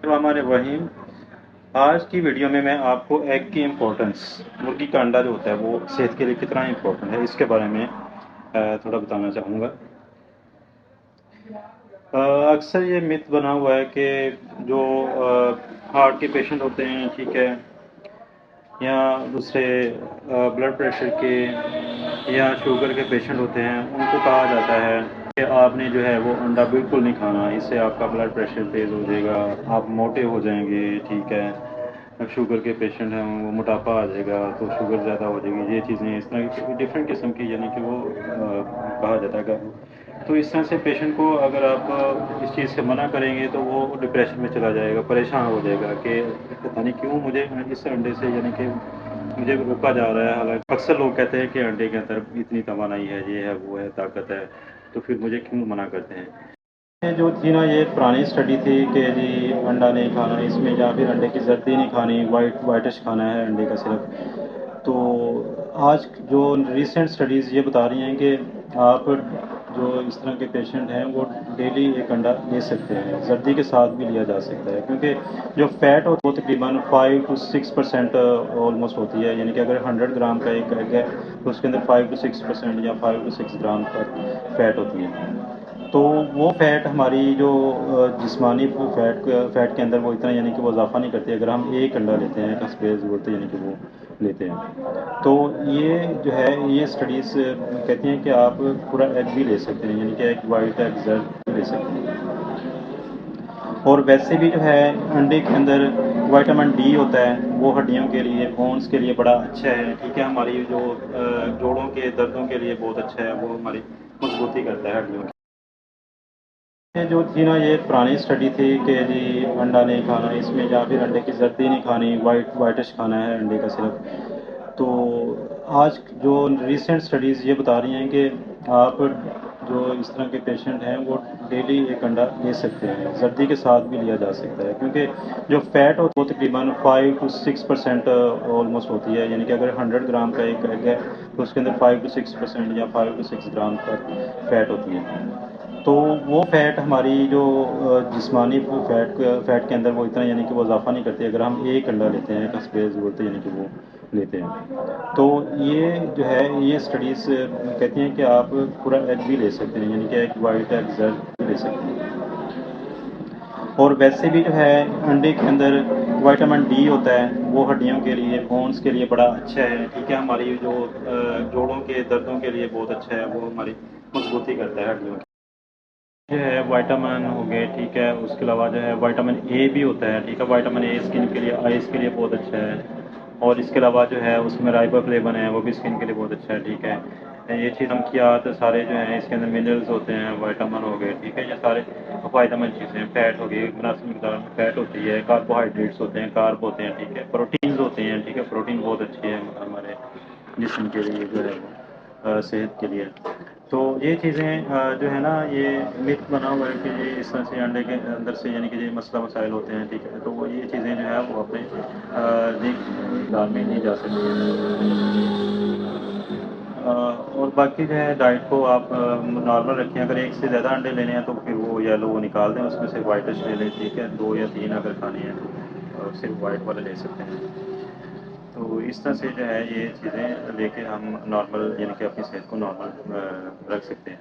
हमारे वहीम आज की वीडियो में मैं आपको एग की इम्पोर्टेंस, मुर्गी का अंडा जो होता है वो सेहत के लिए कितना इम्पोर्टेंट है, इसके बारे में थोड़ा बताना चाहूँगा। अक्सर ये मिथ बना हुआ है कि जो हार्ट के पेशेंट होते हैं, ठीक है, या दूसरे ब्लड प्रेशर के या शुगर के पेशेंट होते हैं, उनको कहा जाता है कि आपने जो है वो अंडा बिल्कुल नहीं खाना, इससे आपका ब्लड प्रेशर तेज़ हो जाएगा, आप मोटे हो जाएंगे, ठीक है। अब शुगर के पेशेंट हैं, वो मोटापा आ जाएगा तो शुगर ज़्यादा हो जाएगी, ये चीज़ें इस तरह की डिफरेंट किस्म की, यानी कि वो कहा जाता है। तो इस तरह से पेशेंट को अगर आप इस चीज़ से मना करेंगे तो वो डिप्रेशन में चला जाएगा, परेशान हो जाएगा कि पता नहीं क्यों मुझे इस अंडे से, यानी कि मुझे रोका जा रहा है। हालांकि अक्सर लोग कहते हैं कि अंडे के अंदर इतनी तवानाई है, ये है, वो है, ताकत है, तो फिर मुझे क्यों मना करते हैं। ये जो थी ना, ये पुरानी स्टडी थी कि जी अंडा नहीं खाना इसमें, या फिर अंडे की जर्दी नहीं खानी, वाइटिश खाना है अंडे का सिर्फ। तो आज जो रिसेंट स्टडीज़ ये बता रही हैं कि आप जो इस तरह के पेशेंट हैं वो डेली एक अंडा ले सकते हैं, जर्दी के साथ भी लिया जा सकता है, क्योंकि जो फ़ैट हो वो तकरीबन 5 to 6% ऑलमोस्ट होती है। यानी कि अगर 100 ग्राम का एक एग है तो उसके अंदर 5 to 6% या 5 to 6 ग्राम तक फ़ैट होती है। तो वो फ़ैट हमारी जो जिस्मानी फ़ैट के अंदर वो इतना, यानी कि वो इज़ाफ़ा नहीं करती अगर हम एक अंडा लेते हैं, कसबे ज़रूरत, यानी कि वो लेते हैं। तो ये जो है, ये स्टडीज़ कहती हैं कि आप पूरा एग भी ले सकते हैं, यानी कि एग वाइट, एग जर्द भी ले सकते हैं। और वैसे भी जो है अंडे के अंदर विटामिन डी होता है, वो हड्डियों के लिए, बोन्स के लिए बड़ा अच्छा है, ठीक है। हमारी जो जोड़ों के दर्दों के लिए बहुत अच्छा है, वो हमारी मजबूती करता है हड्डियों की। ये जो थी ना, ये पुरानी स्टडी थी कि जी अंडा नहीं खाना इसमें, या फिर अंडे की जर्दी नहीं खानी, वाइटिश खाना है अंडे का सिर्फ। तो आज जो रिसेंट स्टडीज़ ये बता रही हैं कि आप जो इस तरह के पेशेंट हैं वो डेली एक अंडा ले सकते हैं, जर्दी के साथ भी लिया जा सकता है, क्योंकि जो फ़ैट हो वो तकरीबन 5 to 6% ऑलमोस्ट होती है। यानी कि अगर 100 ग्राम का एक एग है तो उसके अंदर 5 to 6% या 5 to 6 ग्राम तक फ़ैट होती है। तो वो फ़ैट हमारी जो जिस्मानी फ़ैट के अंदर वो इतना, यानी कि वो इज़ाफ़ा नहीं करती अगर हम एक अंडा लेते हैं, कसबे ज़रूरत, यानी कि वो लेते हैं। तो ये जो है, ये स्टडीज़ कहती हैं कि आप पूरा एग भी ले सकते हैं, यानी कि एग वाइट, एग जर्द भी ले सकते हैं। और वैसे भी जो है अंडे के अंदर विटामिन डी होता है, वो हड्डियों के लिए, बोन्स के लिए बड़ा अच्छा है, ठीक है। हमारी जो जोड़ों के दर्दों के लिए बहुत अच्छा है, वो हमारी मजबूती करता है हड्डियों की। जो है विटामिन हो गए, ठीक है। उसके अलावा जो है विटामिन ए भी होता है, ठीक है। विटामिन ए स्किन के लिए, आइज़ के लिए बहुत अच्छा है। और इसके अलावा जो है उसमें राइबोफ्लेविन है, वो भी स्किन के लिए बहुत अच्छा है, ठीक है। ये चीज़ नमकियात सारे जो हैं, इसके अंदर मिनरल्स होते हैं, विटामिन हो गए, ठीक है। ये सारे फ़ायदेमंद चीज़ें हैं। फ़ैट हो गई, मुनासिब मिक़दार में फ़ैट होती है, कार्बोहाइड्रेट्स होते हैं, कार्ब होते हैं, ठीक है। प्रोटीन्स होते हैं, ठीक है। प्रोटीन बहुत अच्छी है हमारे जिस्म के लिए, जो है वो सेहत के लिए। तो ये चीज़ें जो है ना, ये मिथ बना हुआ है कि ये इस तरह से अंडे के अंदर से, यानी कि ये मसला मसाइल होते हैं, ठीक है। तो वो ये चीज़ें जो है वो अपने दाल में ली जा सकती हैं। और बाकी जो है डाइट को आप नॉर्मल रखें। अगर एक से ज़्यादा अंडे लेने हैं तो फिर वो येलो वो निकाल दें, उसमें से वाइटिश ले लें, ठीक है। 2 या 3 अगर खाने हैं तो सिर्फ वाइट वाले ले सकते हैं। तो इस तरह से जो है ये चीज़ें लेके हम नॉर्मल, यानी कि अपनी सेहत को नॉर्मल रख सकते हैं।